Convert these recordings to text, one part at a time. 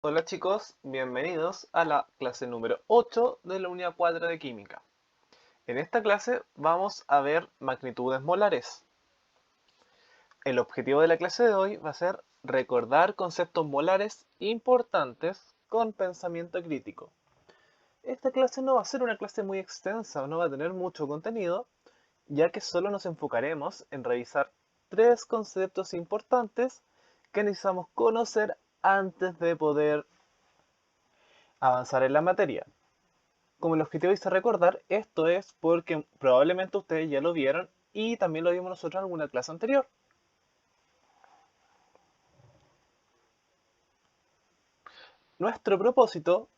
Hola chicos, bienvenidos a la clase número 8 de la unidad 4 de química. En esta clase vamos a ver magnitudes molares. El objetivo de la clase de hoy va a ser recordar conceptos molares importantes con pensamiento crítico. Esta clase no va a ser una clase muy extensa, no va a tener mucho contenido, ya que solo nos enfocaremos en revisar tres conceptos importantes que necesitamos conocer antes de poder avanzar en la materia. Como el objetivo dice recordar, esto es porque probablemente ustedes ya lo vieron y también lo vimos nosotros en alguna clase anterior. Nuestro propósito,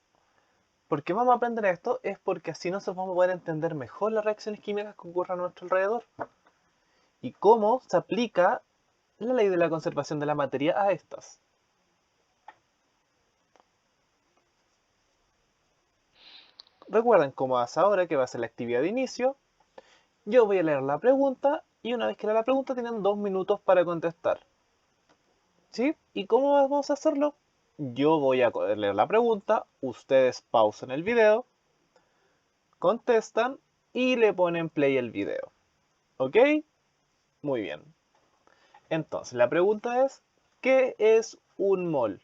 ¿por qué vamos a aprender esto? Es porque así nosotros vamos a poder entender mejor las reacciones químicas que ocurren a nuestro alrededor y cómo se aplica la ley de la conservación de la materia a estas. Recuerden cómo hace ahora, que va a ser la actividad de inicio. Yo voy a leer la pregunta y una vez que lea la pregunta tienen 2 minutos para contestar. ¿Sí? ¿Y cómo vamos a hacerlo? Yo voy a leer la pregunta, ustedes pausan el video, contestan y le ponen play al video. ¿Ok? Muy bien. Entonces, la pregunta es, ¿qué es un mol?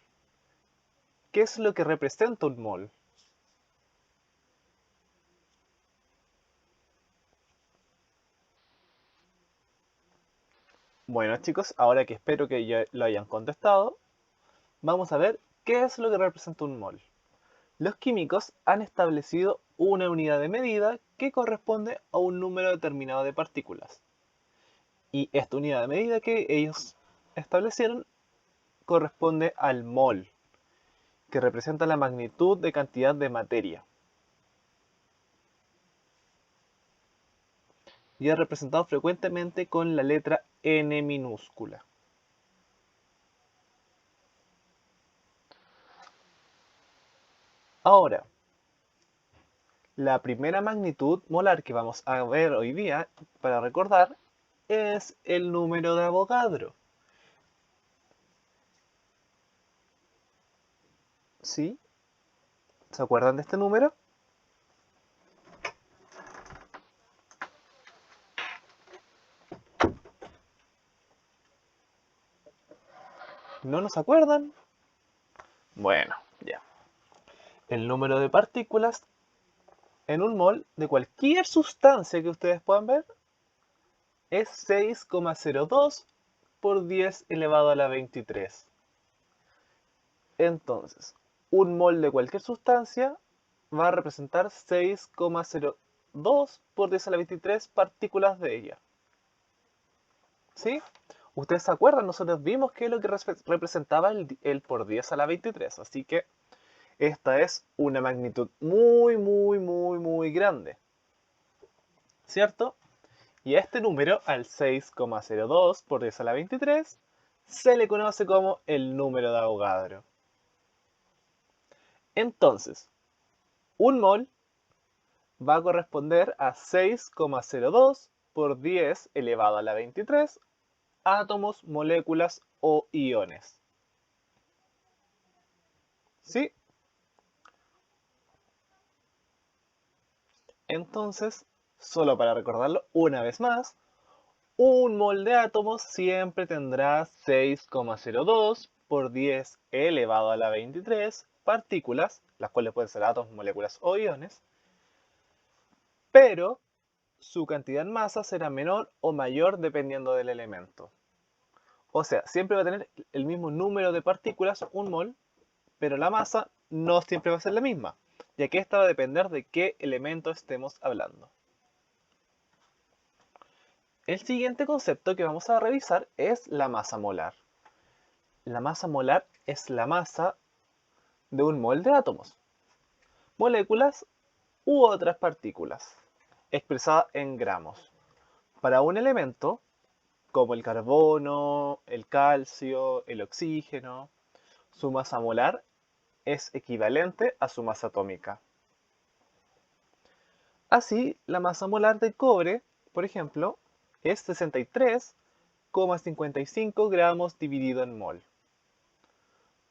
¿Qué es lo que representa un mol? Bueno chicos, ahora que espero que ya lo hayan contestado, vamos a ver qué es lo que representa un mol. Los químicos han establecido una unidad de medida que corresponde a un número determinado de partículas. Y esta unidad de medida que ellos establecieron corresponde al mol, que representa la magnitud de cantidad de materia. Y es representado frecuentemente con la letra N minúscula. Ahora, la primera magnitud molar que vamos a ver hoy día, para recordar, es el número de Avogadro. ¿Sí? ¿Se acuerdan de este número? ¿No nos acuerdan? Bueno, ya. El número de partículas en un mol de cualquier sustancia que ustedes puedan ver es 6,02 por 10 elevado a la 23. Entonces, un mol de cualquier sustancia va a representar 6,02 por 10 a la 23 partículas de ella. ¿Sí? Ustedes se acuerdan, nosotros vimos que es lo que representaba el por 10 a la 23. Así que esta es una magnitud muy, muy, muy, muy grande. ¿Cierto? Y a este número, al 6,02 por 10 a la 23, se le conoce como el número de Avogadro. Entonces, un mol va a corresponder a 6,02 por 10 elevado a la 23 átomos, moléculas o iones. ¿Sí? Entonces, solo para recordarlo una vez más, un mol de átomos siempre tendrá 6,02 por 10 elevado a la 23 partículas, las cuales pueden ser átomos, moléculas o iones, pero su cantidad en masa será menor o mayor dependiendo del elemento. O sea, siempre va a tener el mismo número de partículas, un mol, pero la masa no siempre va a ser la misma, ya que esta va a depender de qué elemento estemos hablando. El siguiente concepto que vamos a revisar es la masa molar. La masa molar es la masa de un mol de átomos, moléculas u otras partículas, expresada en gramos. Para un elemento, como el carbono, el calcio, el oxígeno, su masa molar es equivalente a su masa atómica. Así, la masa molar de cobre, por ejemplo, es 63,55 gramos dividido en mol.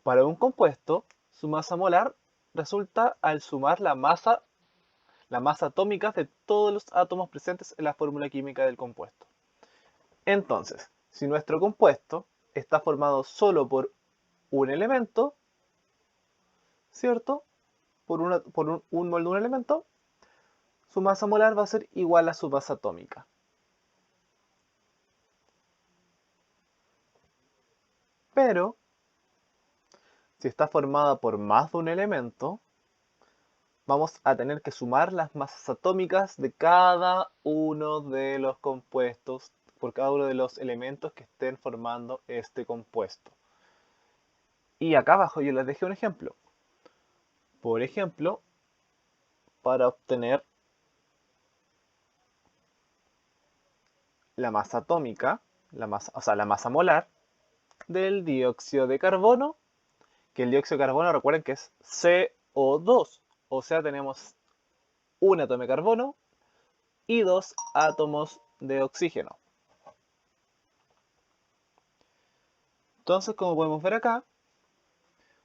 Para un compuesto, su masa molar resulta al sumar la masa atómica de todos los átomos presentes en la fórmula química del compuesto. Entonces, si nuestro compuesto está formado solo por un elemento, ¿cierto? Por un mol de un elemento, su masa molar va a ser igual a su masa atómica. Pero, si está formada por más de un elemento, vamos a tener que sumar las masas atómicas de cada uno de los compuestos, por cada uno de los elementos que estén formando este compuesto. Y acá abajo yo les dejé un ejemplo. Por ejemplo, para obtener la masa atómica, la masa molar del dióxido de carbono, que el dióxido de carbono recuerden que es CO2, o sea tenemos un átomo de carbono y 2 átomos de oxígeno. Entonces, como podemos ver acá,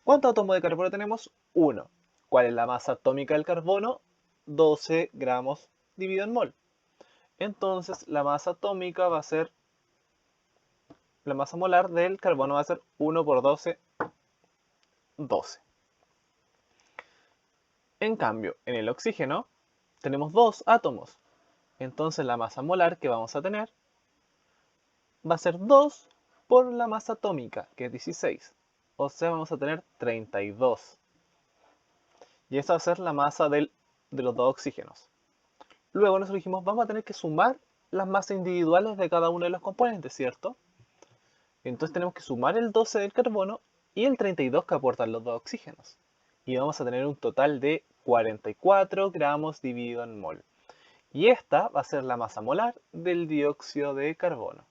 ¿cuántos átomos de carbono tenemos? 1. ¿Cuál es la masa atómica del carbono? 12 gramos dividido en mol. Entonces, la masa atómica va a ser, la masa molar del carbono va a ser 1 por 12, 12. En cambio, en el oxígeno tenemos 2 átomos. Entonces, la masa molar que vamos a tener va a ser 2 por la masa atómica, que es 16. O sea, vamos a tener 32. Y esa va a ser la masa de los dos oxígenos. Luego nosotros dijimos, vamos a tener que sumar las masas individuales de cada uno de los componentes, ¿cierto? Entonces tenemos que sumar el 12 del carbono y el 32 que aportan los dos oxígenos. Y vamos a tener un total de 44 gramos dividido en mol. Y esta va a ser la masa molar del dióxido de carbono.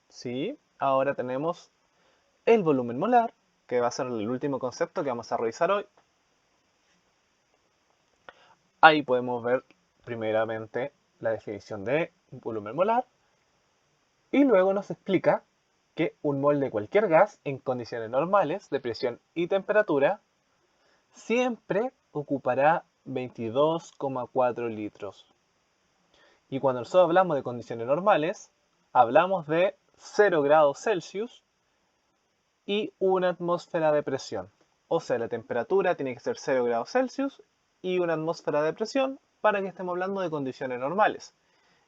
¿Sí? Ahora tenemos el volumen molar, que va a ser el último concepto que vamos a revisar hoy. Ahí podemos ver primeramente la definición de volumen molar y luego nos explica que un mol de cualquier gas en condiciones normales de presión y temperatura siempre ocupará 22,4 litros. Y cuando nosotros hablamos de condiciones normales, hablamos de 0 grados Celsius y una atmósfera de presión. O sea, la temperatura tiene que ser 0 grados Celsius y una atmósfera de presión para que estemos hablando de condiciones normales.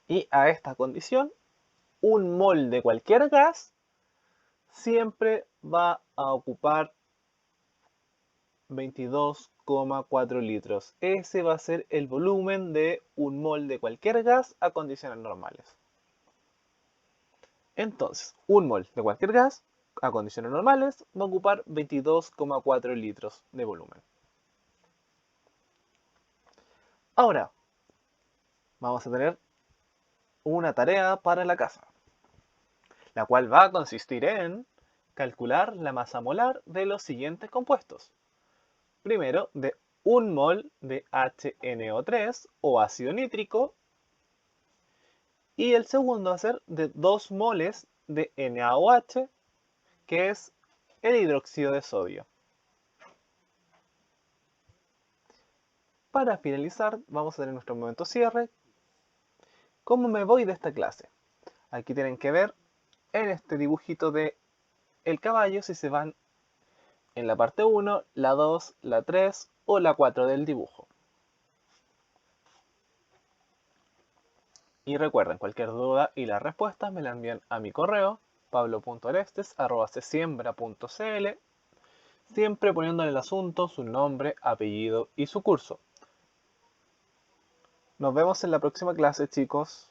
Y a esta condición, un mol de cualquier gas siempre va a ocupar 22,4 litros. Ese va a ser el volumen de un mol de cualquier gas a condiciones normales. Entonces, un mol de cualquier gas a condiciones normales va a ocupar 22,4 litros de volumen. Ahora, vamos a tener una tarea para la casa, la cual va a consistir en calcular la masa molar de los siguientes compuestos. Primero, de 1 mol de HNO3 o ácido nítrico, y el segundo va a ser de 2 moles de NaOH, que es el hidróxido de sodio. Para finalizar, vamos a tener nuestro momento cierre. ¿Cómo me voy de esta clase? Aquí tienen que ver en este dibujito de el caballo si se van en la parte 1, la 2, la 3 o la 4 del dibujo. Y recuerden, cualquier duda y las respuestas me la envían a mi correo pablo.arestes@cesiembra.cl, siempre poniendo en el asunto su nombre, apellido y su curso. Nos vemos en la próxima clase, chicos.